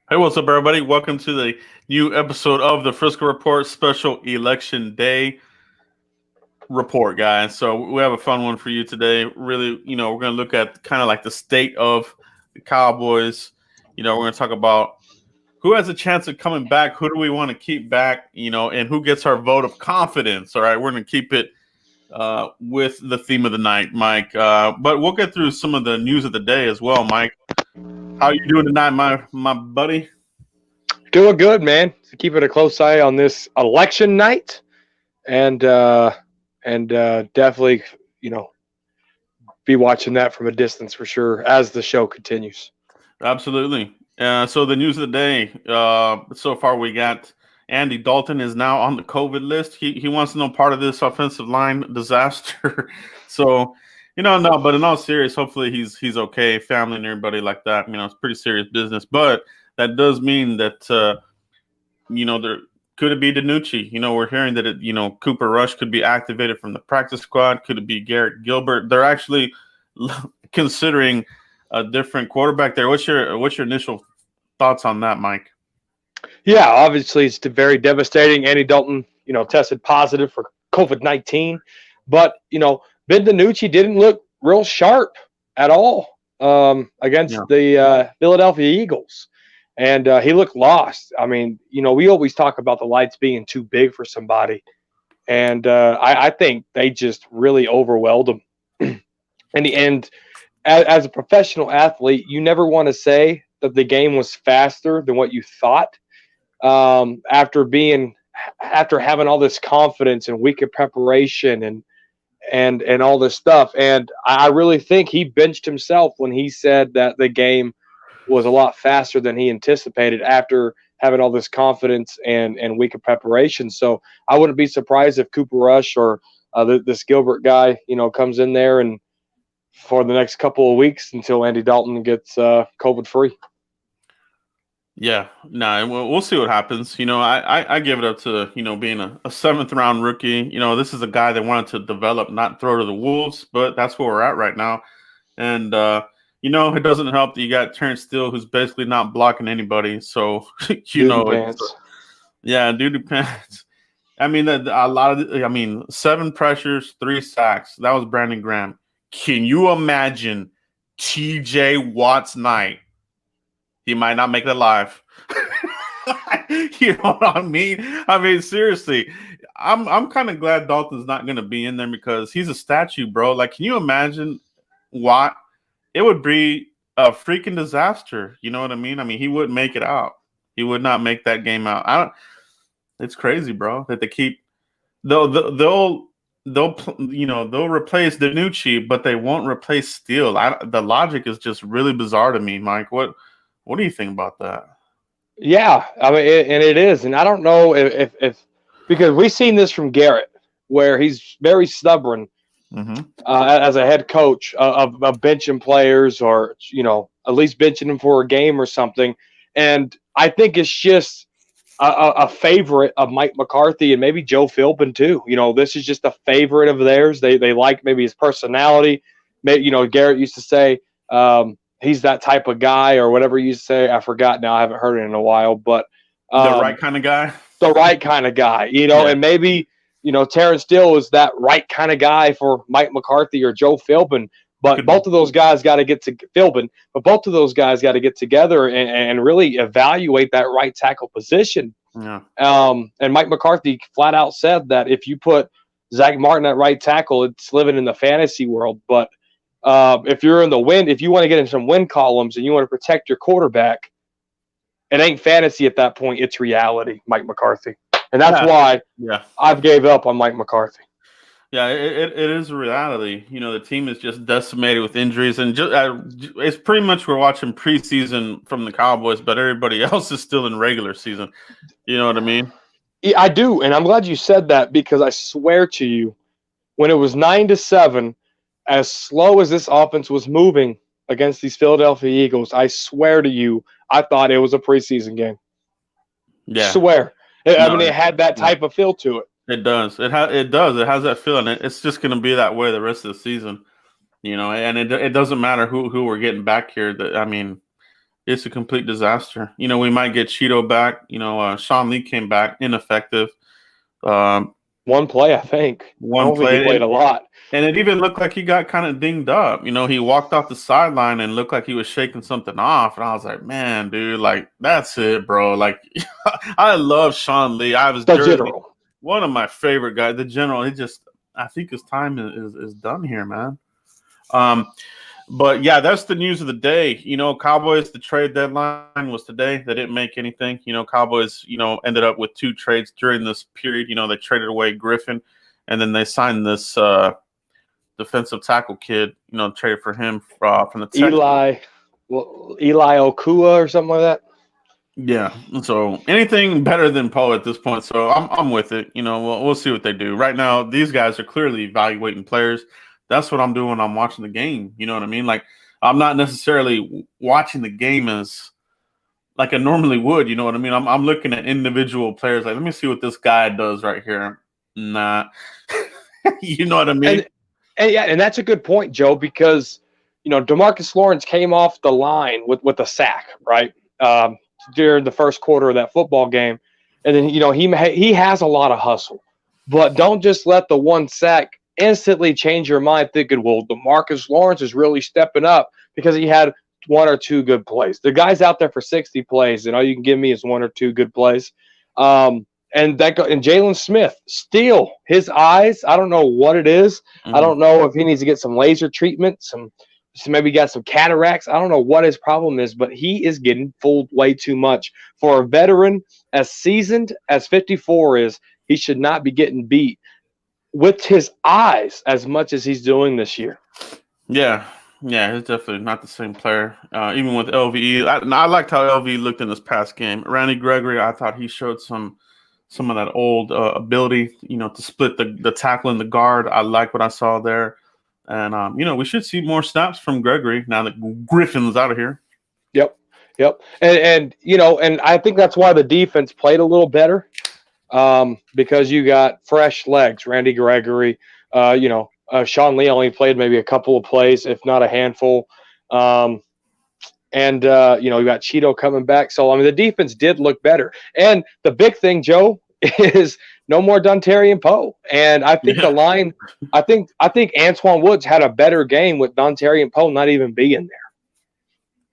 Hey, what's up, everybody? Welcome to the new episode of the Frisco Report Special Election Day Report, guys. So we have a fun one for you today. Really, we're going to look at kind of like the state of the Cowboys. We're going to talk about who has a chance of coming back, who do we want to keep back, and who gets our vote of confidence. All right, we're going to keep it with the theme of the night, Mike. But we'll get through some of the news of the day as well, Mike. How you doing tonight, my buddy? Doing good, man. Keeping a close eye on this election night, and definitely, be watching that from a distance for sure as the show continues. Absolutely. So the news of the day. So far, we got Andy Dalton is now on the COVID list. He wants no part of this offensive line disaster. So. No, but in all serious, hopefully he's okay, family and everybody like that. It's pretty serious business. But that does mean that, there could it be DiNucci? We're hearing that, Cooper Rush could be activated from the practice squad. Could it be Garrett Gilbert? They're actually considering a different quarterback there. What's your initial thoughts on that, Mike? Yeah, obviously it's very devastating. Andy Dalton, tested positive for COVID-19. But, Ben DiNucci didn't look real sharp at all against the Philadelphia Eagles. And he looked lost. I mean, we always talk about the lights being too big for somebody. And I think they just really overwhelmed him. In the end, as a professional athlete, you never want to say that the game was faster than what you thought after having all this confidence and week of preparation and all this stuff. And I really think he benched himself when he said that the game was a lot faster than he anticipated after having all this confidence and week of preparation. So I wouldn't be surprised if Cooper Rush or this Gilbert guy, comes in there and for the next couple of weeks until Andy Dalton gets COVID free. Yeah, we'll see what happens. I give it up to, being a seventh round rookie. This is a guy that wanted to develop, not throw to the wolves, but that's where we're at right now. And, it doesn't help that you got Terrence Steele, who's basically not blocking anybody. So, yeah, dude pants. I mean, 7 pressures, 3 sacks. That was Brandon Graham. Can you imagine TJ Watt's night? He might not make it live. You know what I mean? I mean, seriously, I'm kind of glad Dalton's not going to be in there because he's a statue, bro. Like, can you imagine Watt? It would be a freaking disaster. You know what I mean? I mean, he wouldn't make it out. He would not make that game out. I don't. It's crazy, bro, that they keep they'll replace DiNucci, but they won't replace Steele. The logic is just really bizarre to me, Mike. What do you think about that? Yeah, I mean, and it is, and I don't know if because we've seen this from Garrett, where he's very stubborn Mm-hmm. as a head coach of benching players, or at least benching them for a game or something. And I think it's just a favorite of Mike McCarthy and maybe Joe Philbin too. This is just a favorite of theirs. They like maybe his personality. Maybe, Garrett used to say he's that type of guy or whatever you say. I forgot now. I haven't heard it in a while, but The right kind of guy. The right kind of guy, Yeah. and maybe Terrence Steele is that right kind of guy for Mike McCarthy or Joe Philbin. But both of those guys got to get to Philbin. But both of those guys got to get together and really evaluate that right tackle position. Yeah. And Mike McCarthy flat out said that if you put Zach Martin at right tackle, it's living in the fantasy world. But if you're in the win, if you want to get in some win columns and you want to protect your quarterback, it ain't fantasy at that point. It's reality, Mike McCarthy. And that's why I've gave up on Mike McCarthy. Yeah, it is a reality. The team is just decimated with injuries, and it's pretty much we're watching preseason from the Cowboys, but everybody else is still in regular season. You know what I mean? Yeah, I do, and I'm glad you said that, because I swear to you, when it was 9-7, as slow as this offense was moving against these Philadelphia Eagles, I swear to you, I thought it was a preseason game. Yeah, swear. I mean, it had that type of feel to it. It does. It does. It has that feeling. It's just going to be that way the rest of the season, And it doesn't matter who we're getting back here. I mean, it's a complete disaster. We might get Cheeto back. Sean Lee came back ineffective. One play, I think. One play. Think he played a lot. And it even looked like he got kind of dinged up. He walked off the sideline and looked like he was shaking something off. And I was like, man, dude, like, that's it, bro. Like, I love Sean Lee. I was the general. One of my favorite guys, the general. I think his time is done here, man. But yeah, that's the news of the day. Cowboys, the trade deadline was today. They didn't make anything. Cowboys, ended up with 2 trades during this period. They traded away Griffin, and then they signed this defensive tackle kid. Traded for him from the Eli Okua or something like that. Yeah, so anything better than Poe at this point. So I'm with it. We'll see what they do. Right now, these guys are clearly evaluating players. That's what I'm doing when I'm watching the game. You know what I mean? Like, I'm not necessarily watching the game as like I normally would. You know what I mean? I'm looking at individual players. Like, let me see what this guy does right here. Nah, you know what I mean? And that's a good point, Joe, because DeMarcus Lawrence came off the line with a sack, right? During the first quarter of that football game. And then, he has a lot of hustle. But don't just let the one sack instantly change your mind thinking, well, DeMarcus Lawrence is really stepping up because he had 1 or 2 good plays. The guy's out there for 60 plays, and all you can give me is 1 or 2 good plays. And Jalen Smith, still, his eyes, I don't know what it is. I don't know if he needs to get some laser treatment, so maybe got some cataracts. I don't know what his problem is, but he is getting fooled way too much. For a veteran as seasoned as 54 is, he should not be getting beat with his eyes as much as he's doing this year. Yeah, he's definitely not the same player. Even with LVE, I liked how LVE looked in this past game. Randy Gregory, I thought he showed some of that old ability, to split the tackle and the guard. I like what I saw there. And, we should see more snaps from Gregory now that Griffin's out of here. Yep. And I think that's why the defense played a little better because you got fresh legs. Randy Gregory, Sean Lee only played maybe a couple of plays, if not a handful. You got Cheeto coming back. So, I mean, the defense did look better. And the big thing, Joe, is no more Dontari Poe. And I think the line, I think Antoine Woods had a better game with Dontari Poe not even being there.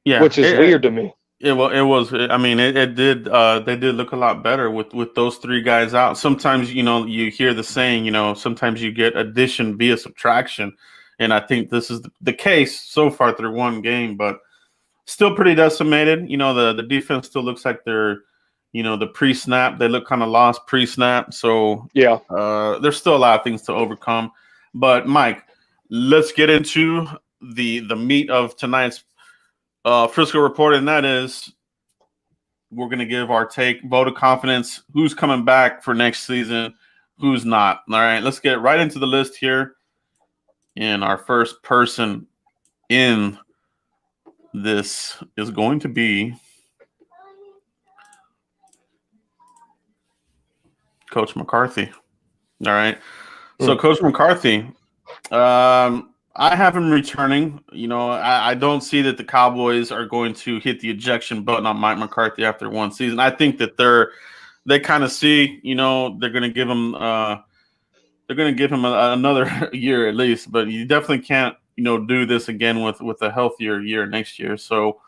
Yeah, which is weird to me. It was. I mean, it did. They did look a lot better with those 3 guys out. Sometimes, you hear the saying, sometimes you get addition via subtraction, and I think this is the case so far through one game. But Still pretty decimated. The defense still looks like they're, the pre-snap. They look kind of lost pre-snap. So Yeah. there's still a lot of things to overcome. But Mike, let's get into the meat of tonight's Frisco report, and that is we're going to give our vote of confidence. Who's coming back for next season? Who's not? All right, let's get right into the list here. And our first person in this is going to be Coach McCarthy. All right. So Coach McCarthy, I have him returning. I don't see that the Cowboys are going to hit the ejection button on Mike McCarthy after one season. I think that they kind of see, they're going to give him another year at least, but you definitely can't, do this again with a healthier year next year. So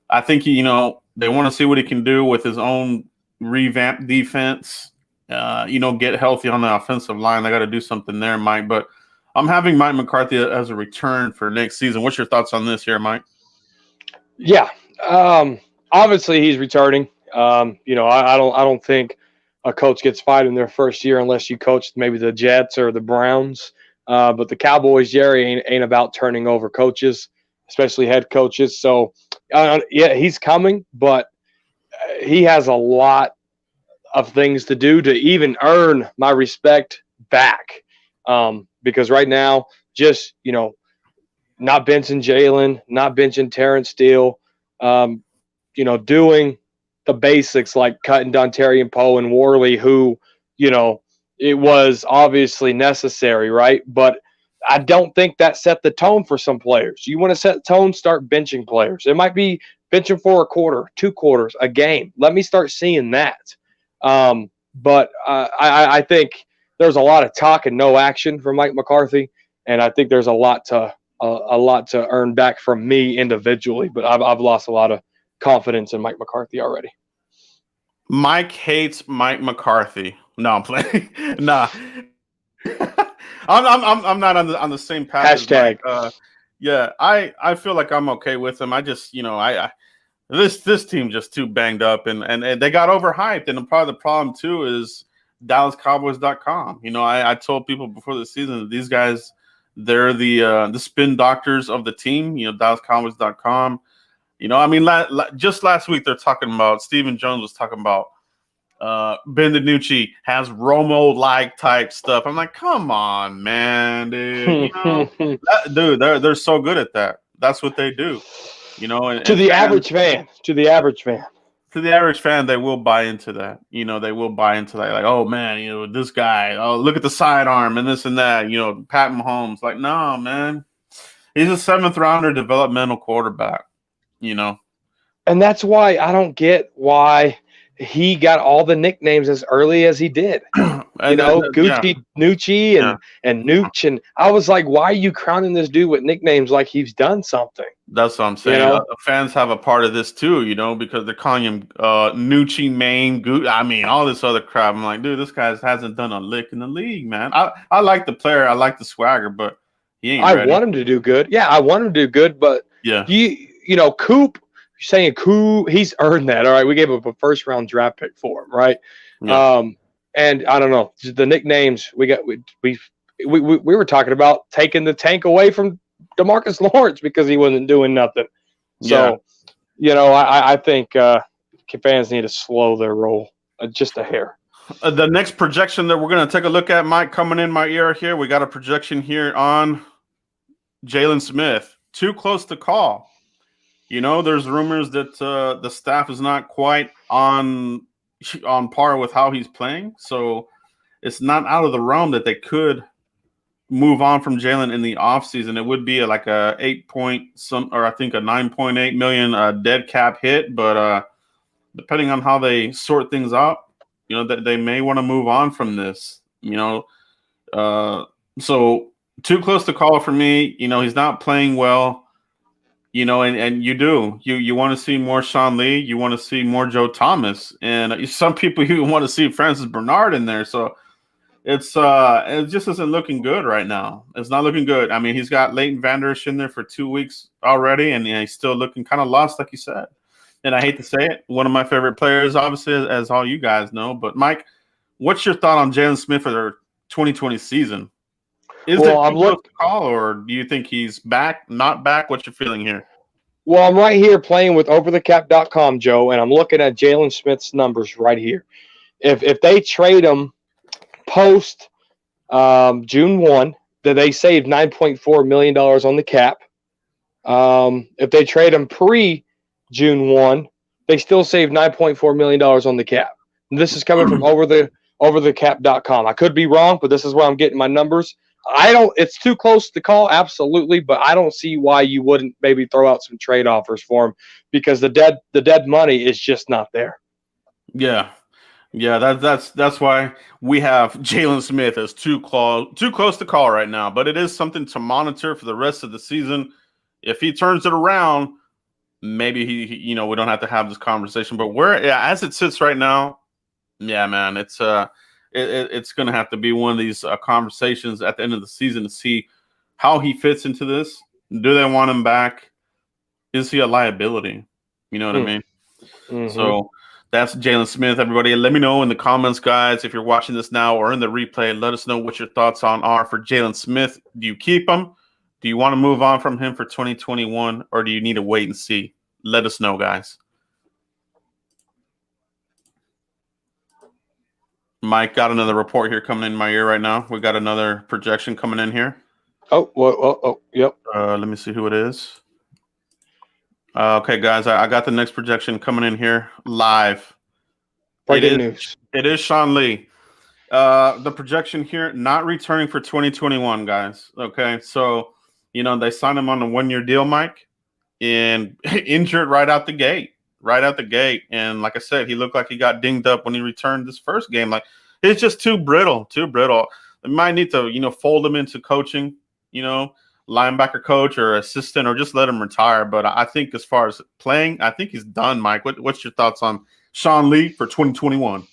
I think, they want to see what he can do with his own revamped defense, get healthy on the offensive line. I got to do something there, Mike, but I'm having Mike McCarthy as a return for next season. What's your thoughts on this here, Mike? Yeah. Obviously he's returning. I don't think a coach gets fired in their first year unless you coach maybe the Jets or the Browns. But the Cowboys, Jerry, ain't about turning over coaches, especially head coaches. So, yeah, he's coming, but he has a lot of things to do to even earn my respect back. Because right now, just, not benching Jalen, not benching Terrence Steele, doing the basics like cutting Dontarian Poe and Worley, who, it was obviously necessary, right? But I don't think that set the tone for some players. You want to set the tone, start benching players. It might be benching for a quarter, 2 quarters, a game. Let me start seeing that. But I think there's a lot of talk and no action from Mike McCarthy, and I think there's a lot to earn back from me individually. But I've lost a lot of confidence in Mike McCarthy already. Mike hates Mike McCarthy. No, I'm playing. Nah, I'm not on the same path. Hashtag. As Mike. Yeah, I feel like I'm okay with him. I just this team just too banged up and they got overhyped. And part of the problem too is DallasCowboys.com. I told people before the season that these guys, they're the spin doctors of the team. DallasCowboys.com. Just last week they're talking about Stephen Jones was talking about Ben DiNucci has Romo-like type stuff. I'm like, come on, man, dude. Dude, they're so good at that. That's what they do. To the average fan, they will buy into that. They will buy into that. Like, oh man, this guy. Oh, look at the sidearm and this and that. Pat Mahomes. Like, no, man, he's a 7th rounder developmental quarterback. And that's why I don't get why he got all the nicknames as early as he did. Gucci, Nucci, and Nooch. And I was like, why are you crowning this dude with nicknames like he's done something? That's what I'm saying. The fans have a part of this too, because they're calling him Nucci, Maine, all this other crap. I'm like, dude, this guy hasn't done a lick in the league, man. I like the player. I like the swagger, but he ain't ready. I want him to do good. Yeah, I want him to do good, but yeah, Coop, you're saying Coop, he's earned that. All right, we gave up a 1st-round draft pick for him, right? Yeah. And I don't know, the nicknames we got. We were talking about taking the tank away from DeMarcus Lawrence because he wasn't doing nothing. So, I think fans need to slow their roll just a hair. The next projection that we're going to take a look at, Mike, coming in my ear here, we got a projection here on Jalen Smith. Too close to call. There's rumors that the staff is not quite on par with how he's playing. So it's not out of the realm that they could move on from Jalen in the offseason. It would be like a 9.8 million dead cap hit. But depending on how they sort things out, that they may want to move on from this. So too close to call for me. He's not playing well. And you want to see more Sean Lee, you want to see more Joe Thomas, and some people even want to see Francis Bernard in there. So, it just isn't looking good right now. It's not looking good. I mean, he's got Leighton Vander Esch in there for 2 weeks already, and he's still looking kind of lost, like you said. And I hate to say it, one of my favorite players, obviously, as all you guys know. But Mike, what's your thought on Jalen Smith for their 2020 season? Is it too close to call, or do you think he's back, not back? What's your feeling here? Well, I'm right here playing with overthecap.com, Joe, and I'm looking at Jalen Smith's numbers right here. If they trade him post June 1, that they saved $9.4 million on the cap. If they trade him pre-June 1, they still save $9.4 million on the cap. And this is coming from overthecap.com. I could be wrong, but this is where I'm getting my numbers. It's too close to call, absolutely, but I don't see why you wouldn't maybe throw out some trade offers for him, because the dead money is just not there. Yeah. Yeah, that's why we have Jalen Smith as too close to call right now. But it is something to monitor for the rest of the season. If he turns it around, maybe he we don't have to have this conversation. But as it sits right now, yeah, man, it's going to have to be one of these conversations at the end of the season to see how he fits into this. Do they want him back? Is he a liability? You know what I mean? Mm-hmm. So that's Jalen Smith, everybody. Let me know in the comments, guys, if you're watching this now or in the replay. Let us know what your thoughts are for Jalen Smith. Do you keep him? Do you want to move on from him for 2021, or do you need to wait and see? Let us know, guys. Mike, got another report here coming in my ear right now. We got another projection coming in here. Yep. Let me see who it is. Okay, guys, I got the next projection coming in here live. Breaking news. It is Sean Lee. The projection here, not returning for 2021, guys. Okay, so, they signed him on a 1-year deal, Mike, and injured right out the gate. And like I said, he looked like he got dinged up when he returned this first game. Like, it's just too brittle. They might need to, fold him into coaching, linebacker coach or assistant, or just let him retire. But I think as far as playing, I think he's done, Mike. What's your thoughts on Sean Lee for 2021?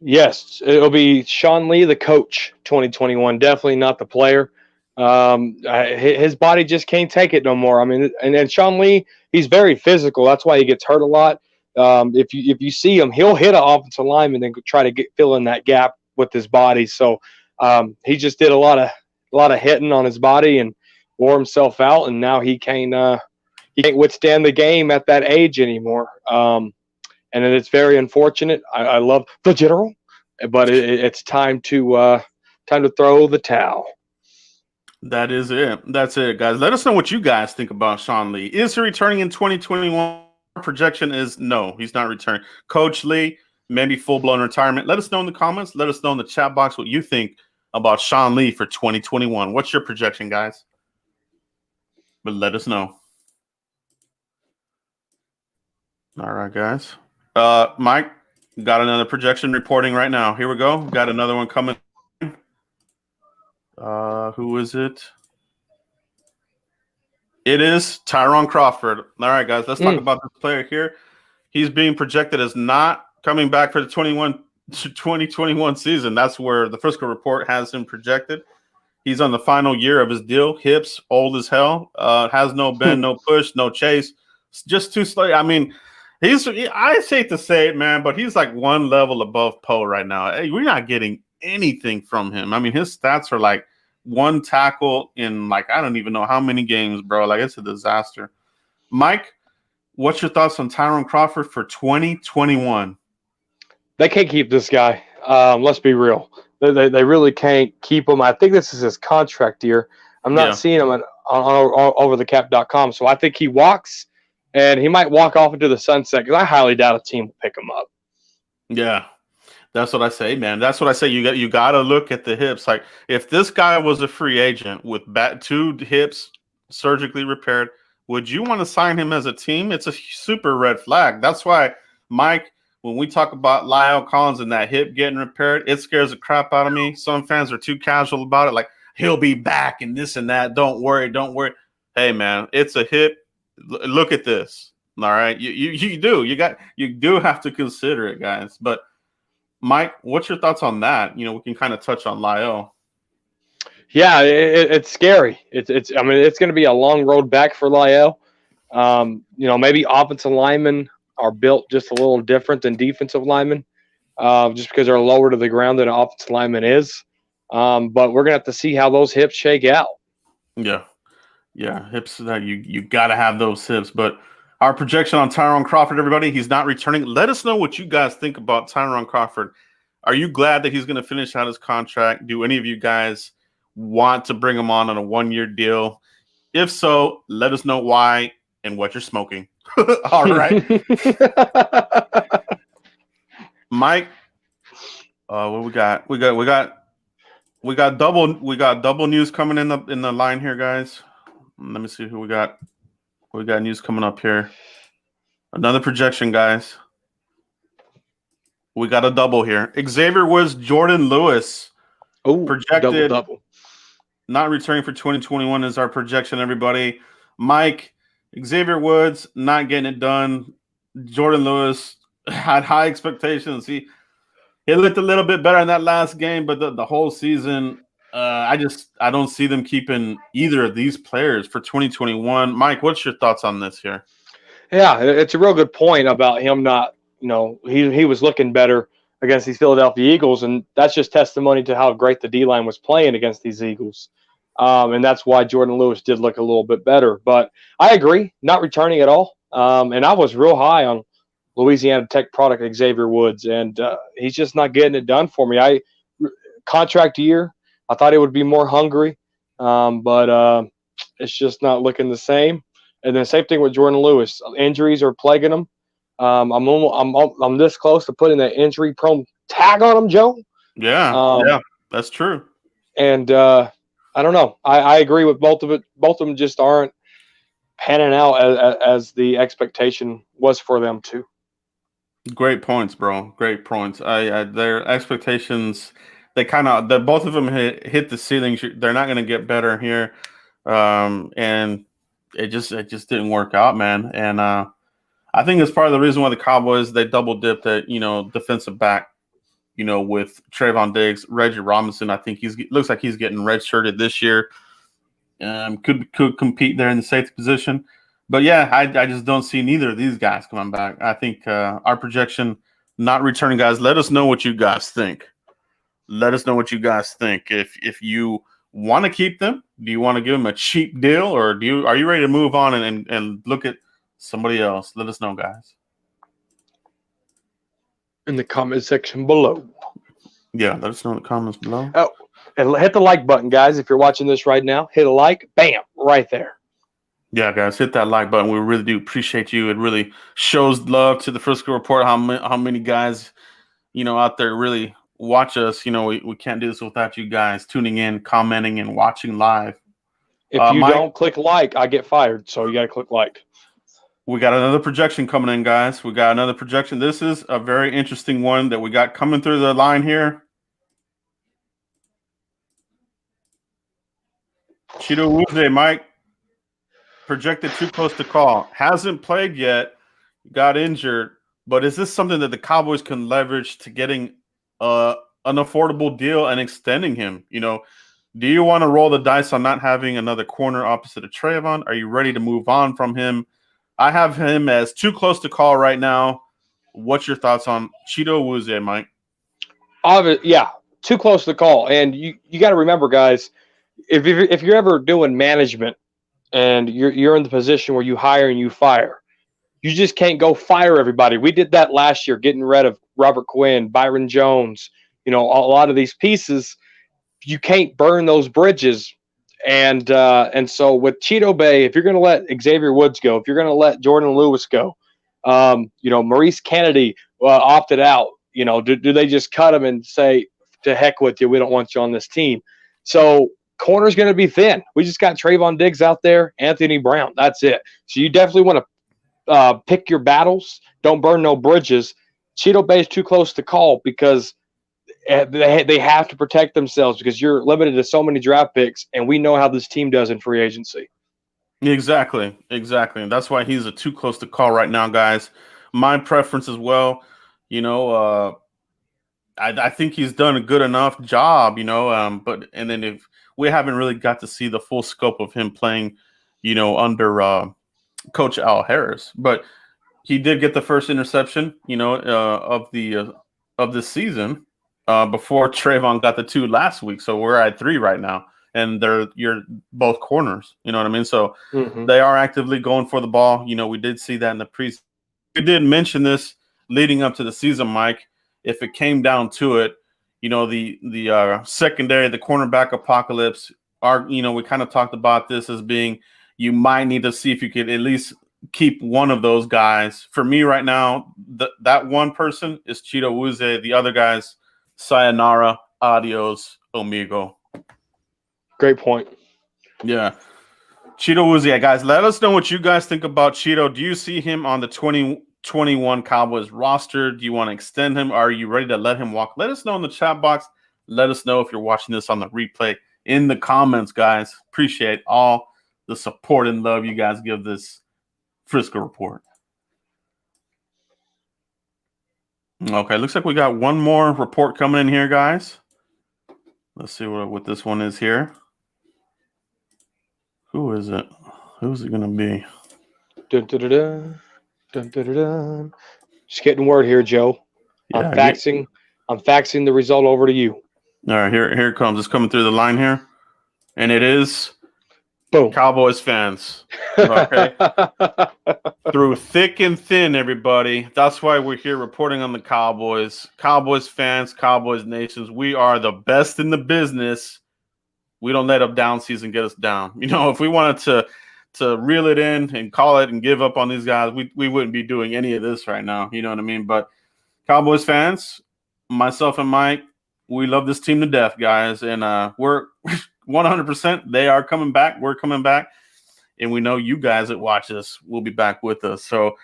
Yes, it'll be Sean Lee, the coach, 2021. Definitely not the player. His body just can't take it no more. I mean, and Sean Lee, he's very physical. That's why he gets hurt a lot. If you see him, he'll hit an offensive lineman and then try to fill in that gap with his body. So he just did a lot of hitting on his body and wore himself out, and now he can't withstand the game at that age anymore. And it's very unfortunate. I love the general, but it's time to throw the towel. That is it. That's it, guys. Let us know what you guys think about Sean Lee. Is he returning in 2021? Projection is no, he's not returning. Coach Lee, maybe full-blown retirement. Let us know in the comments. Let us know in the chat box what you think about Sean Lee for 2021. What's your projection, guys? But let us know. All right, guys. Mike, got another projection reporting right now. Here we go. Got another one coming. Who is it? It is Tyrone Crawford. All right, guys, let's talk about this player here. He's being projected as not coming back for the 2021 season. That's where the Frisco report has him projected. He's on the final year of his deal. Hips, old as hell. Has no bend, no push, no chase. It's just too slow. I mean, I hate to say it, man, but he's like one level above Poe right now. Hey, we're not getting anything from him. I mean, his stats are like one tackle in like I don't even know how many games, bro. Like, it's a disaster. Mike, what's your thoughts on Tyrone Crawford for 2021? They can't keep this guy. Let's be real. They really can't keep him. I think this is his contract year. I'm not seeing him on overthecap.com. So I think he walks, and he might walk off into the sunset, because I highly doubt a team will pick him up. Yeah. That's what I say, man. That's what I say. You got to look at the hips. Like, if this guy was a free agent with 2 hips surgically repaired, would you want to sign him as a team? It's a super red flag. That's why, Mike, when we talk about Lyle Collins and that hip getting repaired, it scares the crap out of me. Some fans are too casual about it. Like, he'll be back and this and that. Don't worry. Hey, man, it's a hip. Look at this. All right. You do have to consider it, guys. But Mike, what's your thoughts on that? We can kind of touch on Lyle. Yeah, it's scary. I mean, it's going to be a long road back for Lyle. Maybe offensive linemen are built just a little different than defensive linemen, just because they're lower to the ground than an offensive lineman is. But we're going to have to see how those hips shake out. Yeah, hips. That you got to have those hips. But our projection on Tyrone Crawford, everybody, he's not returning. Let us know what you guys think about Tyrone Crawford. Are you glad that he's going to finish out his contract? Do any of you guys want to bring him on a 1-year deal? If so, let us know why and what you're smoking. All right, Mike. What we got? We got double news coming in the line here, guys. Let me see who we got. We got news coming up here. Another projection, guys. We got a double here. Xavier Woods, Jordan Lewis. Oh, projected double. Not returning for 2021 is our projection, everybody. Mike, Xavier Woods not getting it done. Jordan Lewis had high expectations. He looked a little bit better in that last game, but the whole season, I don't see them keeping either of these players for 2021. Mike, what's your thoughts on this here? Yeah, it's a real good point about him not, he was looking better against these Philadelphia Eagles, and that's just testimony to how great the D-line was playing against these Eagles. And that's why Jordan Lewis did look a little bit better. But I agree, not returning at all. And I was real high on Louisiana Tech product Xavier Woods, and he's just not getting it done for me. Contract year, I thought he would be more hungry, but it's just not looking the same. And then same thing with Jordan Lewis. Injuries are plaguing him. I'm this close to putting that injury-prone tag on him, Joe. Yeah, that's true. And I don't know. I agree with both of it. Both of them just aren't panning out as the expectation was for them to. Great points, bro. Great points. Their expectations, both of them hit the ceiling. They're not going to get better here, and it just didn't work out, man. And I think it's part of the reason why the Cowboys they double dipped at defensive back, with Trayvon Diggs, Reggie Robinson. I think looks like he's getting redshirted this year. Could compete there in the safety position. But yeah, I just don't see neither of these guys coming back. I think our projection not returning guys. Let us know what you guys think. Let us know what you guys think. If you want to keep them, do you want to give them a cheap deal, or are you ready to move on and look at somebody else? Let us know, guys. In the comment section below. Yeah, let us know in the comments below. Oh, and hit the like button, guys. If you're watching this right now, hit a like. Bam, right there. Yeah, guys, hit that like button. We really do appreciate you. It really shows love to the Frisco Report. How many guys, out there really watch us. We can't do this without you guys tuning in, commenting, and watching live. If you don't click like, I get fired. So you got to click like. We got another projection coming in, guys. We got another projection. This is a very interesting one that we got coming through the line here. Cheeto Awuzie, Mike. Projected too close to call. Hasn't played yet. Got injured. But is this something that the Cowboys can leverage to getting an affordable deal and extending him? Do you want to roll the dice on not having another corner opposite of Trayvon? Are you ready to move on from him? I have him as too close to call right now. What's your thoughts on Cheeto Awuzie, Mike? Yeah, too close to call. And you got to remember, guys, if you're ever doing management and you're in the position where you hire and you fire, you just can't go fire everybody. We did that last year, getting rid of Robert Quinn, Byron Jones, a lot of these pieces. You can't burn those bridges. And so with Cheeto Bay, if you're going to let Xavier Woods go, if you're going to let Jordan Lewis go, Maurice Kennedy opted out. Do they just cut him and say, to heck with you, we don't want you on this team? So corner's going to be thin. We just got Trayvon Diggs out there, Anthony Brown. That's it. So you definitely want to pick your battles. Don't burn no bridges. Cheeto Bay is too close to call because they have to protect themselves because you're limited to so many draft picks, and we know how this team does in free agency. Exactly. And that's why he's a too close to call right now, guys. My preference as well, I think he's done a good enough job, but and then if we haven't really got to see the full scope of him playing, under Coach Al Harris, but he did get the first interception, of this season before Trayvon got the 2 last week. So we're at 3 right now, and you're both corners. You know what I mean? So they are actively going for the ball. We did see that in the preseason. We did mention this leading up to the season, Mike. If it came down to it, the secondary, the cornerback apocalypse. We kind of talked about this as being you might need to see if you could at least keep one of those guys. For me right now, that one person is Cheeto Awuzie. The other guys, sayonara, adios, amigo. Great point. Yeah. Cheeto Awuzie, guys, let us know what you guys think about Cheeto. Do you see him on the 2021 Cowboys roster? Do you want to extend him? Are you ready to let him walk? Let us know in the chat box. Let us know if you're watching this on the replay in the comments, guys. Appreciate all the support and love you guys give this Frisco report. Okay, looks like we got one more report coming in here, guys. Let's see what this one is here. Who is it? Who's it going to be? Dun, dun, dun, dun. Dun, dun, dun, dun. Just getting word here, Joe. Yeah, I'm faxing the result over to you. All right, here it comes. It's coming through the line here. And it is boom. Cowboys fans. Okay. Through thick and thin, everybody. That's why we're here reporting on the Cowboys. Cowboys fans, Cowboys nations. We are the best in the business. We don't let a down season get us down. If we wanted to reel it in and call it and give up on these guys, we wouldn't be doing any of this right now. You know what I mean? But Cowboys fans, myself and Mike, we love this team to death, guys. And we're 100%. They are coming back. We're coming back. And we know you guys that watch us will be back with us. So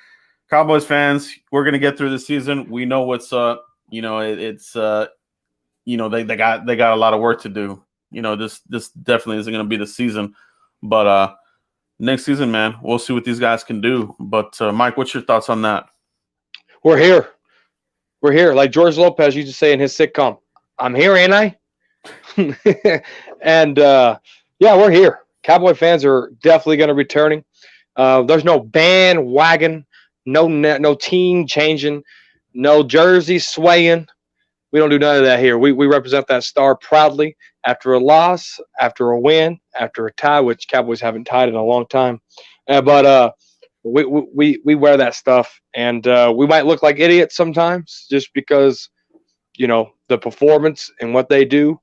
Cowboys fans, we're going to get through the season. We know what's up. They got a lot of work to do. This definitely isn't going to be the season. But next season, man, we'll see what these guys can do. But, Mike, what's your thoughts on that? We're here. We're here. Like George Lopez used to say in his sitcom, I'm here, ain't I? And, yeah, we're here. Cowboy fans are definitely going to be returning. There's no bandwagon, no team changing, no jersey swaying. We don't do none of that here. We represent that star proudly after a loss, after a win, after a tie, which Cowboys haven't tied in a long time. But we wear that stuff, and we might look like idiots sometimes just because, the performance and what they do.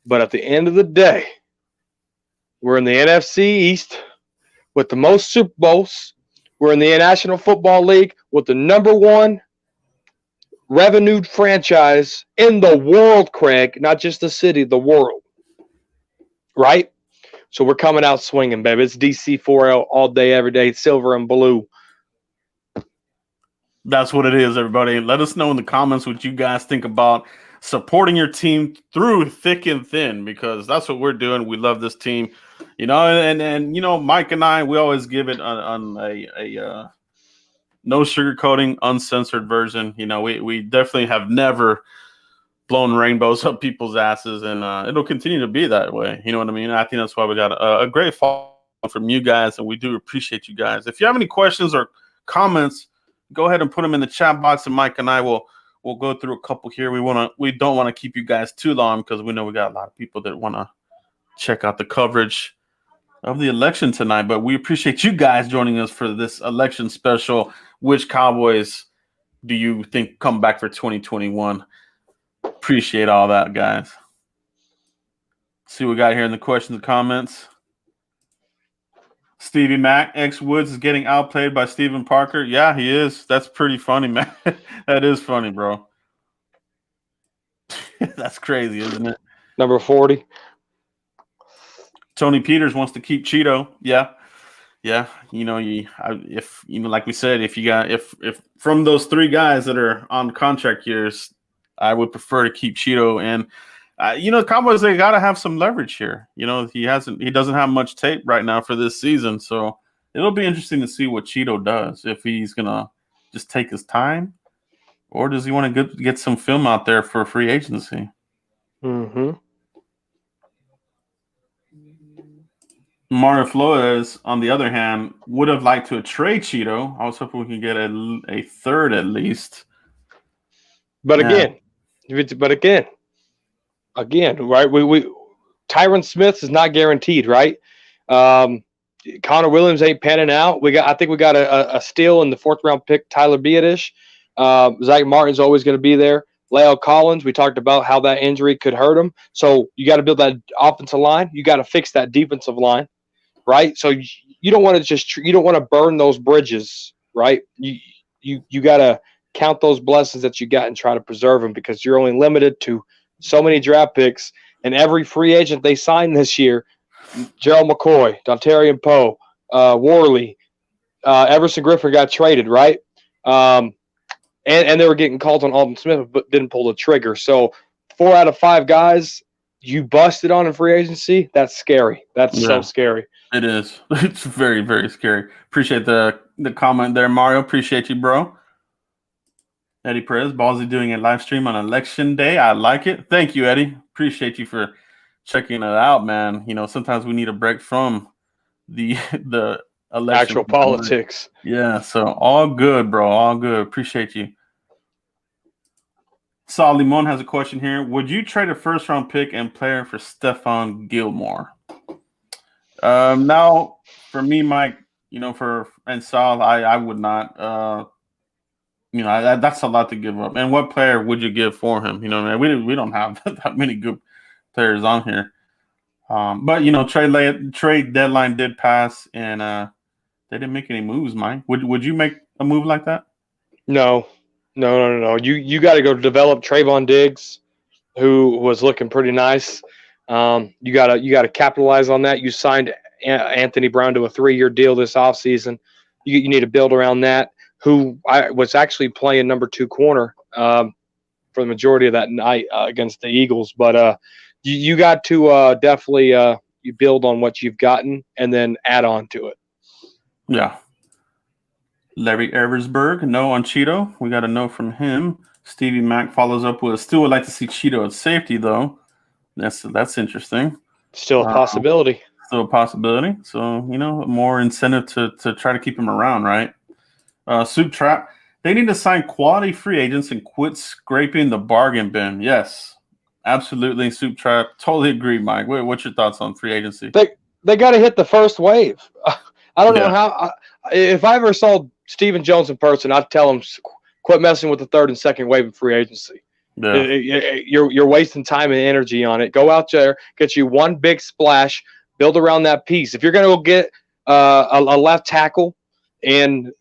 But at the end of the day, we're in the NFC East with the most Super Bowls. We're in the National Football League with the #1 revenued franchise in the world, Craig, not just the city, the world. Right? So we're coming out swinging, baby. It's DC4L all day, every day, silver and blue. That's what it is, everybody. Let us know in the comments what you guys think about supporting your team through thick and thin, because that's what we're doing. We love this team, and Mike and I, we always give it on a no sugarcoating, uncensored version. We definitely have never blown rainbows up people's asses, and it'll continue to be that way. You know what I mean? I think that's why we got a great follow from you guys, and we do appreciate you guys. If you have any questions or comments, go ahead and put them in the chat box, and Mike and I will go through a couple here. We don't want to keep you guys too long because we know we got a lot of people that want to check out the coverage of the election tonight, but we appreciate you guys joining us for this election special. Which Cowboys do you think come back for 2021? Appreciate all that, guys. See what we got here in the questions and comments. Stevie Mack, ex-Woods, is getting outplayed by Steven Parker. Yeah, he is. That's pretty funny, man. That is funny, bro. That's crazy, isn't it? Number 40. Tony Peters wants to keep Cheeto. Yeah. Like we said, if from those 3 guys that are on contract years, I would prefer to keep Cheeto. And the Cowboys, they got to have some leverage here. He doesn't have much tape right now for this season, so it'll be interesting to see what Cheeto does. If he's gonna just take his time, or does he want to get some film out there for free agency? Mm-hmm. Mario Flores, on the other hand, would have liked to trade Cheeto. I was hoping we could get a third at least. But Yeah. again, right? We Tyrone Smith is not guaranteed, right? Connor Williams ain't panning out. I think we got a steal in the 4th-round pick, Tyler Biadish. Zach Martin's always going to be there. Leo Collins, we talked about how that injury could hurt him. So you got to build that offensive line. You got to fix that defensive line, right? So you don't want to burn those bridges, right? You got to count those blessings that you got and try to preserve them, because you're only limited to so many draft picks, and every free agent they signed this year, Gerald McCoy, Dontarian Poe, Worley, Everson Griffin got traded, right? And they were getting called on Alden Smith, but didn't pull the trigger. So 4 out of 5 guys you busted on in free agency, that's scary. That's so scary. It is. It's very, very scary. Appreciate the comment there, Mario. Appreciate you, bro. Eddie Perez, Ballsy doing a live stream on election day. I like it. Thank you, Eddie. Appreciate you for checking it out, man. You know, sometimes we need a break from the election. Actual politics. Yeah, so all good, bro. All good. Appreciate you. Saul Limon has a question here. Would you trade a first-round pick and player for Stephon Gilmore? Now, for me, Mike, and Saul, I would not. That's a lot to give up. And what player would you give for him? You know, man, we don't have that many good players on here. But trade deadline did pass, and they didn't make any moves. Mike, would you make a move like that? No. You got to go develop Trayvon Diggs, who was looking pretty nice. You got to capitalize on that. You signed Anthony Brown to a 3-year deal this offseason. You need to build around that. Who was actually playing number 2 corner for the majority of that night against the Eagles. But you got to definitely you build on what you've gotten and then add on to it. Yeah. Larry Eversberg, no on Cheeto. We got a no from him. Stevie Mack follows up with, still would like to see Cheeto at safety, though. That's interesting. Still a possibility. Still a possibility. So, more incentive to try to keep him around, right? Soup Trap, they need to sign quality free agents and quit scraping the bargain bin. Yes, absolutely, Soup Trap. Totally agree, Mike. What's your thoughts on free agency? They got to hit the first wave. I don't know how. If I ever saw Stephen Jones in person, I'd tell him quit messing with the 3rd and 2nd wave of free agency. Yeah. You're wasting time and energy on it. Go out there, get you one big splash, build around that piece. If you're going to go get a left tackle in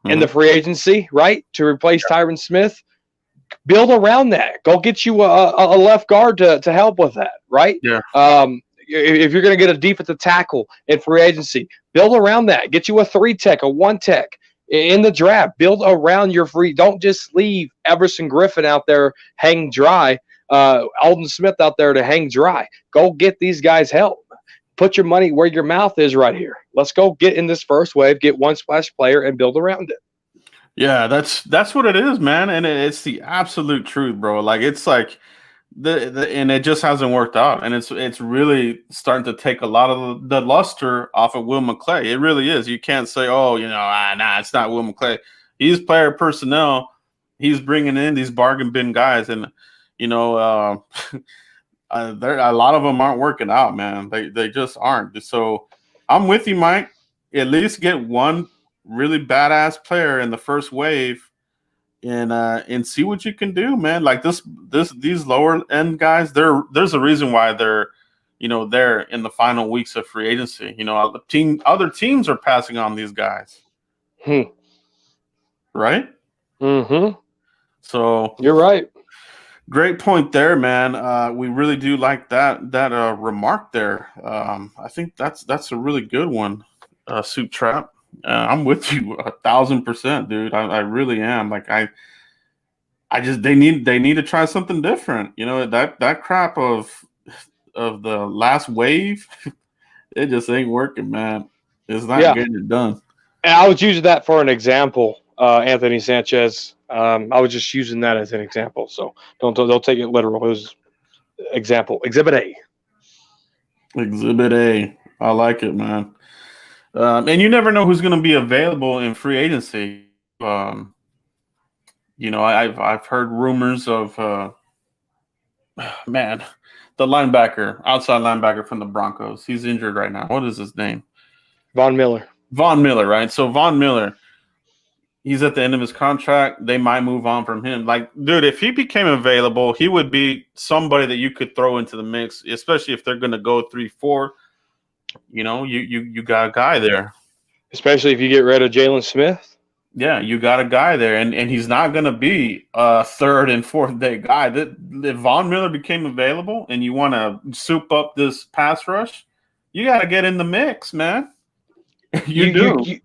the free agency, right, to replace Tyrone Smith, build around that. Go get you a left guard to help with that, right? Yeah. If you're going to get a defensive tackle in free agency, build around that. Get you a 3-tech, a 1-tech in the draft. Build around your free. Don't just leave Everson Griffin out there hang dry, Alden Smith out there to hang dry. Go get these guys help. Put your money where your mouth is right here. Let's go get in this first wave, get one splash player, and build around it. Yeah, that's what it is, man, and it's the absolute truth, bro. Like it's like and it just hasn't worked out, and it's really starting to take a lot of the luster off of Will McClay. It really is. You can't say, oh, nah, it's not Will McClay. He's player personnel. He's bringing in these bargain bin guys, and a lot of them aren't working out, man. They just aren't. So I'm with you, Mike. At least get one really badass player in the first wave, and see what you can do, man. Like these lower end guys, there's a reason why they're in the final weeks of free agency. Other teams are passing on these guys. Right? Mm-hmm. So you're right. Great point there, man. We really do like that remark there. I think that's a really good one, Soup Trap. I'm with you 1,000%, dude. I really am. Like I just they need to try something different. That crap of the last wave, it just ain't working, man. It's not getting it done. And I was using that for an example. Anthony Sanchez. I was just using that as an example, so don't take it literal. It was example, Exhibit A. Exhibit A. I like it, man. And you never know who's going to be available in free agency. I've heard rumors of man, the linebacker, outside linebacker from the Broncos. He's injured right now. What is his name? Von Miller. Von Miller, right? So Von Miller, he's at the end of his contract. They might move on from him. Like, dude, if he became available, he would be somebody that you could throw into the mix, especially if they're going to go 3-4. You got a guy there. Especially if you get rid of Jalen Smith. Yeah, you got a guy there, and he's not going to be a third and fourth day guy. If Von Miller became available and you want to soup up this pass rush, you got to get in the mix, man. You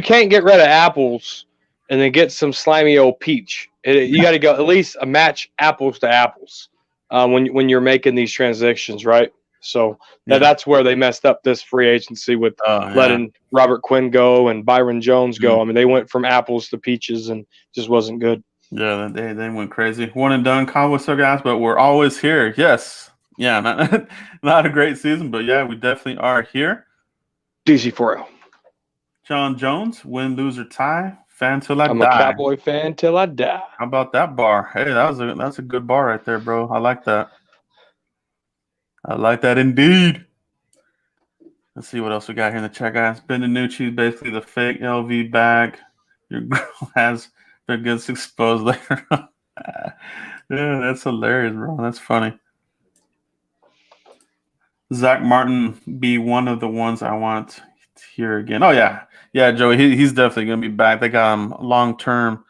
can't get rid of apples and then get some slimy old peach. You got to go at least a match apples to apples when you're making these transitions, right? So that's where they messed up this free agency with letting Robert Quinn go and Byron Jones go. I mean, they went from apples to peaches and just wasn't good. Yeah, they went crazy. One and done Cowboys, so guys, but we're always here. Yes. Yeah, not a great season, but yeah, we definitely are here. DC4L. John Jones, win, lose, or tie. Fan till I die. I'm a Cowboy fan till I die. How about that bar? Hey, that's a good bar right there, bro. I like that. I like that indeed. Let's see what else we got here in the chat, guys. Ben DiNucci, basically the fake LV bag. Your girl has their goods exposed later on. Yeah, that's hilarious, bro. That's funny. Zach Martin be one of the ones I want to hear again. Oh, yeah. Yeah, Joey, he's definitely going to be back. They got him long-term.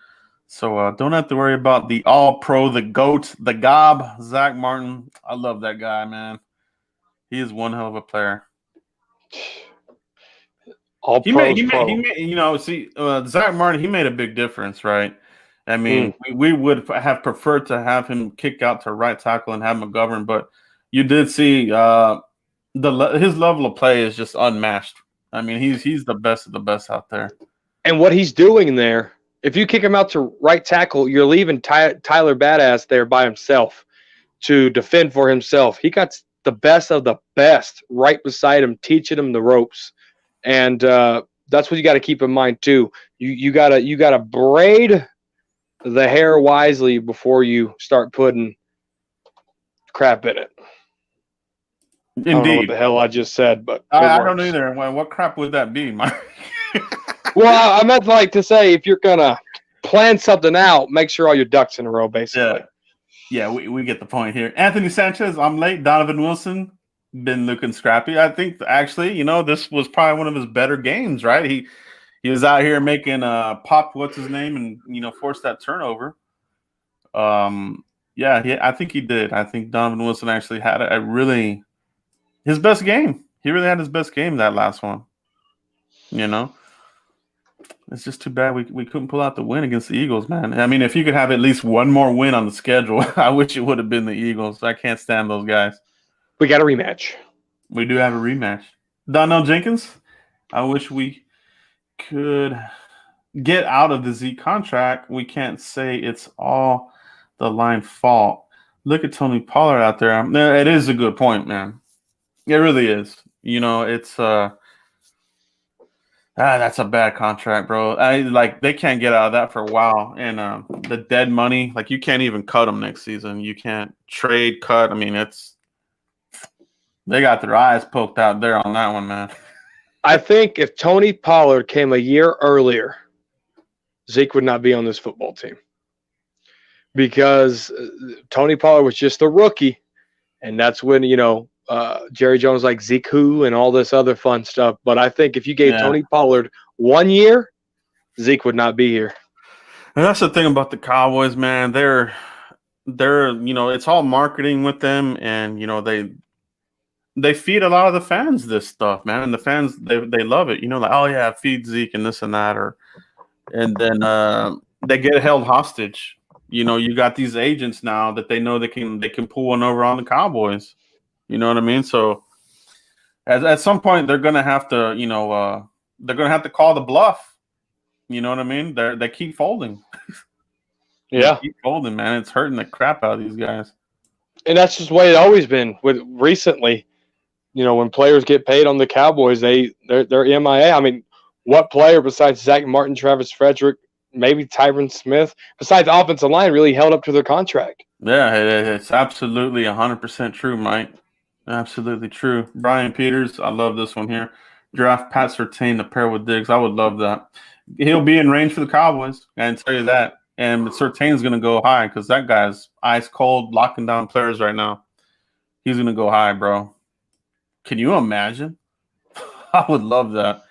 So don't have to worry about the all-pro, the GOAT, the gob, Zach Martin. I love that guy, man. He is one hell of a player. Zach Martin, he made a big difference, right? I mean, we would have preferred to have him kick out to right tackle and have McGovern, but you did see his level of play is just unmatched. I mean, he's the best of the best out there. And what he's doing there, if you kick him out to right tackle, you're leaving Tyler Badass there by himself to defend for himself. He got the best of the best right beside him, teaching him the ropes. And that's what you got to keep in mind too. You gotta braid the hair wisely before you start putting crap in it. Indeed. I don't know what the hell I just said, but I don't either. What crap would that be, Mike? Well, I meant like to say if you're gonna plan something out, make sure all your ducks in a row, basically. Yeah, we get the point here. Anthony Sanchez, I'm late. Donovan Wilson, been looking scrappy. I think actually, this was probably one of his better games, right? He was out here making pop, what's his name, and forced that turnover. I think he did. I think Donovan Wilson actually had his best game. He really had his best game that last one. It's just too bad we couldn't pull out the win against the Eagles, man. I mean, if you could have at least one more win on the schedule, I wish it would have been the Eagles. I can't stand those guys. We got a rematch. We do have a rematch. Donnell Jenkins, I wish we could get out of the Zeke contract. We can't say it's all the line fault. Look at Tony Pollard out there. It is a good point, man. It really is. It's that's a bad contract, bro. They can't get out of that for a while. And the dead money, you can't even cut them next season. You can't trade, cut. I mean, they got their eyes poked out there on that one, man. I think if Tony Pollard came a year earlier, Zeke would not be on this football team. Because Tony Pollard was just a rookie. And that's when, Jerry Jones like Zeke who and all this other fun stuff. But I think if you gave Tony Pollard 1 year, Zeke would not be here. And that's the thing about the Cowboys, man. They're it's all marketing with them, and they feed a lot of the fans this stuff, man. And the fans they love it. Oh yeah, feed Zeke and this and that, and then they get held hostage. You got these agents now that they know they can pull one over on the Cowboys. You know what I mean? So at some point they're gonna have to, they're gonna have to call the bluff. You know what I mean? They keep folding. They Yeah. keep folding, man. It's hurting the crap out of these guys. And that's just the way it always been with recently. When players get paid on the Cowboys, they're MIA. I mean, what player besides Zach Martin, Travis Frederick, maybe Tyrone Smith, besides offensive line, really held up to their contract? Yeah, it's absolutely 100% true, Mike. Absolutely true. Brian Peters, I love this one here. Draft Pat Surtain to pair with Diggs. I would love that. He'll be in range for the Cowboys. I can tell you that. And Surtain's going to go high because that guy's ice cold, locking down players right now. He's going to go high, bro. Can you imagine? I would love that.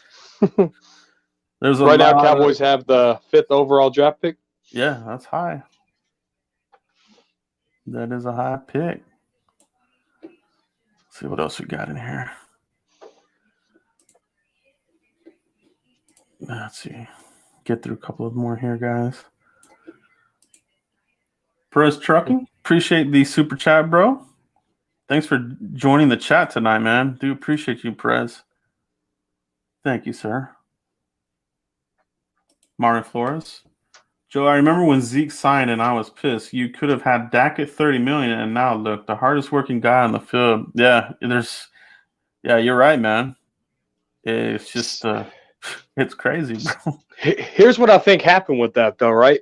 There's right now, Cowboys have the 5th overall draft pick. Yeah, that's high. That is a high pick. Let's see what else we got in here. Let's see. Get through a couple of more here, guys. Perez Trucking, appreciate the super chat, bro. Thanks for joining the chat tonight, man. Do appreciate you, Perez. Thank you, sir. Mario Flores. Joe, I remember when Zeke signed and I was pissed. You could have had Dak at $30 million, and now look, the hardest working guy on the field. Yeah, you're right, man. It's just it's crazy, bro. Here's what I think happened with that, though, right?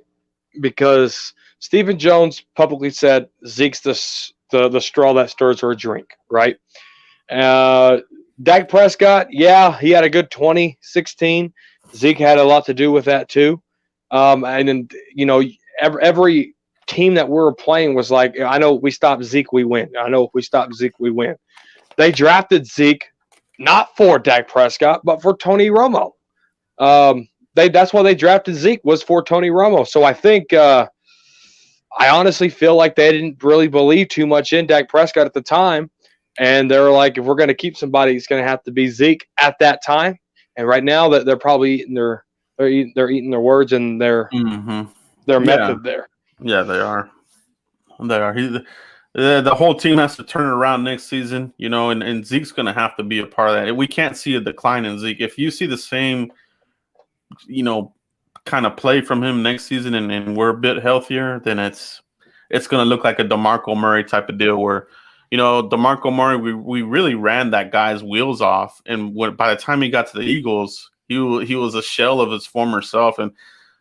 Because Stephen Jones publicly said Zeke's the straw that stirs her drink, right? Dak Prescott, yeah, he had a good 2016. Zeke had a lot to do with that too. And then, every team that we were playing was like, I know if we stop Zeke, we win. I know if we stop Zeke, we win. They drafted Zeke not for Dak Prescott, but for Tony Romo. That's why they drafted Zeke, was for Tony Romo. So I think I honestly feel like they didn't really believe too much in Dak Prescott at the time. And they were like, if we're going to keep somebody, it's going to have to be Zeke at that time. And right now that they're probably eating their words and their method there. Yeah, they are. They are. The whole team has to turn it around next season, and Zeke's going to have to be a part of that. We can't see a decline in Zeke. If you see the same, kind of play from him next season and we're a bit healthier, then it's going to look like a DeMarco Murray type of deal where, DeMarco Murray, we really ran that guy's wheels off. And by the time he got to the Eagles, he was a shell of his former self. And,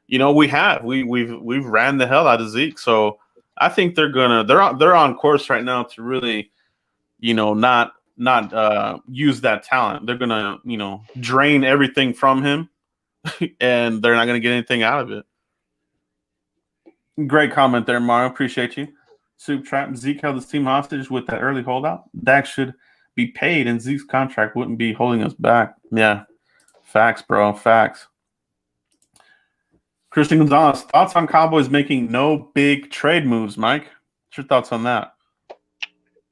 we've ran the hell out of Zeke. So I think they're on course right now to really, not use that talent. They're gonna, drain everything from him, and they're not gonna get anything out of it. Great comment there, Mario. Appreciate you. Soup Trap. Zeke held his team hostage with that early holdout. Dak should be paid, and Zeke's contract wouldn't be holding us back. Yeah, facts, bro. Facts. Christian Gonzalez, thoughts on Cowboys making no big trade moves, Mike? What's your thoughts on that?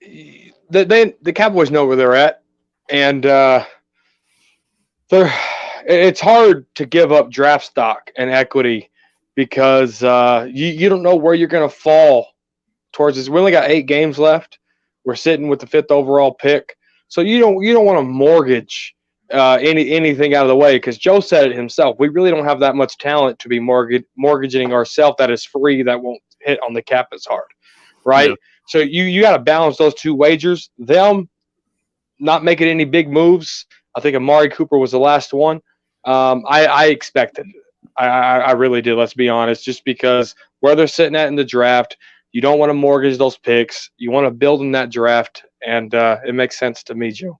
The Cowboys know where they're at, and it's hard to give up draft stock and equity because you don't know where you're going to fall towards this. We only got 8 games left. We're sitting with the 5th overall pick, so you don't want to mortgage anything out of the way, because Joe said it himself. We really don't have that much talent to be mortgaging ourselves that is free, that won't hit on the cap as hard, right? Yeah. So you got to balance those two wagers. Them not making any big moves. I think Amari Cooper was the last one. I expected it. I really did, let's be honest, just because where they're sitting at in the draft, you don't want to mortgage those picks. You want to build in that draft, and it makes sense to me, Joe.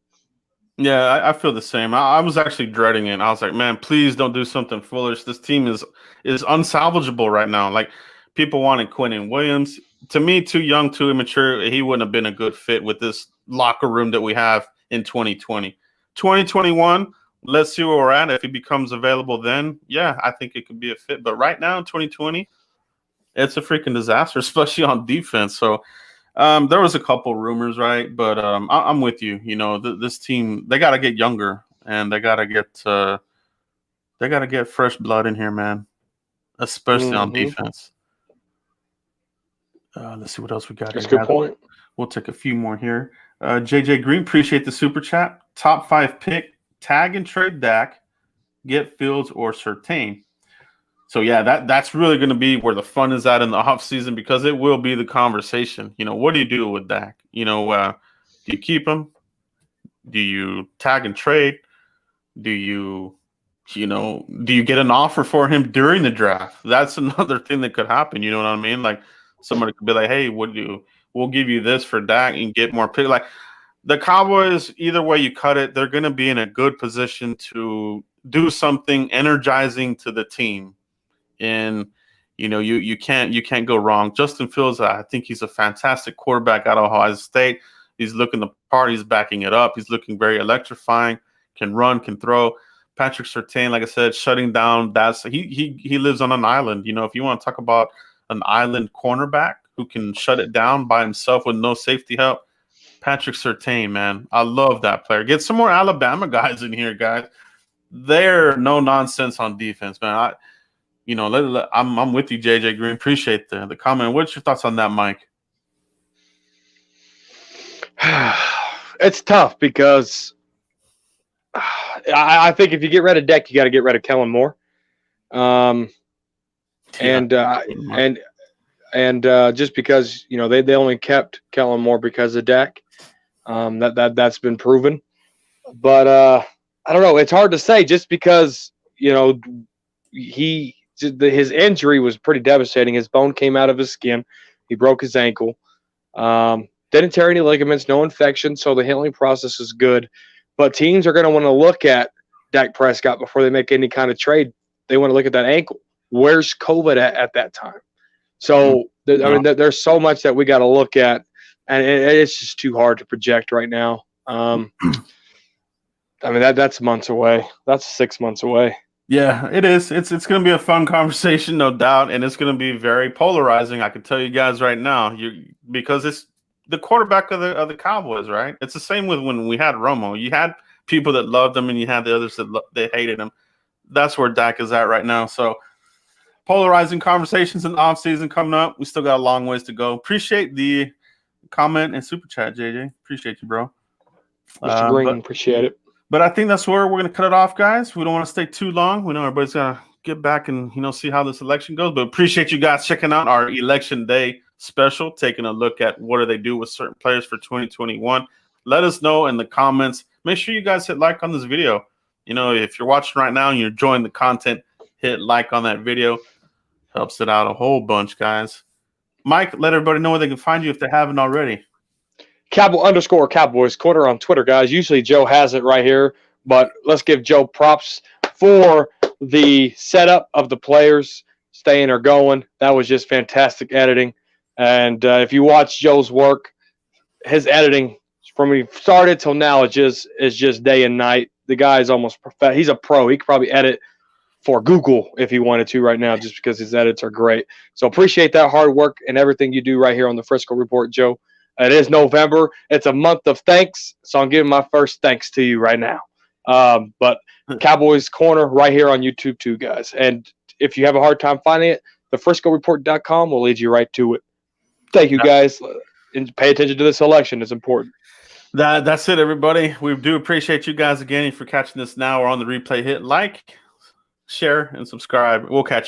Yeah, I feel the same. I was actually dreading it. I was like, man, please don't do something foolish. This team is unsalvageable right now. Like, people wanted Quinnen Williams. To me, too young, too immature. He wouldn't have been a good fit with this locker room that we have in 2020. 2021, let's see where we're at. If he becomes available then, yeah, I think it could be a fit. But right now in 2020, it's a freaking disaster, especially on defense. So there was a couple rumors, right? But I'm with you. This team, they got to get younger, and they got to get fresh blood in here, man, especially on defense. Let's see what else we got. That's a good point. We'll take a few more here. JJ Green, appreciate the super chat. Top 5 pick, tag and trade Dak, get Fields or Surtain. So yeah, that's really going to be where the fun is at in the off season, because it will be the conversation. What do you do with Dak? Do you keep him? Do you tag and trade? Do you do you get an offer for him during the draft? That's another thing that could happen. You know what I mean? Like somebody could be like, "Hey, we'll give you this for Dak and get more pick." Like the Cowboys, either way you cut it, they're going to be in a good position to do something energizing to the team. And you can't go wrong. Justin Fields, I think he's a fantastic quarterback out of Ohio State. He's looking the part. He's backing it up. He's looking very electrifying. Can run, can throw. Patrick Surtain, like I said, shutting down. He lives on an island. If you want to talk about an island cornerback who can shut it down by himself with no safety help, Patrick Surtain, man, I love that player. Get some more Alabama guys in here, guys. They're no nonsense on defense, man. I'm with you, JJ Green. Appreciate the comment. What's your thoughts on that, Mike? It's tough because I think if you get rid of Dak, you got to get rid of Kellen Moore. And just because they only kept Kellen Moore because of Dak, that's been proven. But I don't know. It's hard to say just because his injury was pretty devastating. His bone came out of his skin. He broke his ankle. Didn't tear any ligaments, no infection, so the healing process is good. But teams are going to want to look at Dak Prescott before they make any kind of trade. They want to look at that ankle. Where's COVID at that time? So, there's so much that we got to look at, and it's just too hard to project right now. That's months away. That's 6 months away. Yeah, it is. It's going to be a fun conversation, no doubt, and it's going to be very polarizing. I can tell you guys right now, because it's the quarterback of the Cowboys, right? It's the same with when we had Romo. You had people that loved him, and you had the others that hated him. That's where Dak is at right now. So polarizing conversations in the offseason coming up. We still got a long ways to go. Appreciate the comment and super chat, JJ. Appreciate you, bro. Mr. Green, appreciate it. But I think that's where we're going to cut it off, guys. We don't want to stay too long. We know everybody's got to get back and see how this election goes. But appreciate you guys checking out our Election Day special, taking a look at what do they do with certain players for 2021. Let us know in the comments. Make sure you guys hit like on this video. If you're watching right now and you're enjoying the content, hit like on that video. Helps it out a whole bunch, guys. Mike, let everybody know where they can find you if they haven't already. Cowboys Corner on Twitter, guys. Usually Joe has it right here, but let's give Joe props for the setup of the players staying or going. That was just fantastic editing. And if you watch Joe's work, his editing from when he started till now is just day and night. The guy is almost perfect. He's a pro. He could probably edit for Google if he wanted to right now, just because his edits are great. So appreciate that hard work and everything you do right here on the Frisco Report, Joe. It is November. It's a month of thanks, so I'm giving my first thanks to you right now. But Cowboys Corner right here on YouTube too, guys. And if you have a hard time finding it, thefriscoreport.com will lead you right to it. Thank you, guys. And pay attention to this election. It's important. That's it, everybody. We do appreciate you guys again. If you're catching this now or on the replay, hit like, share, and subscribe. We'll catch you.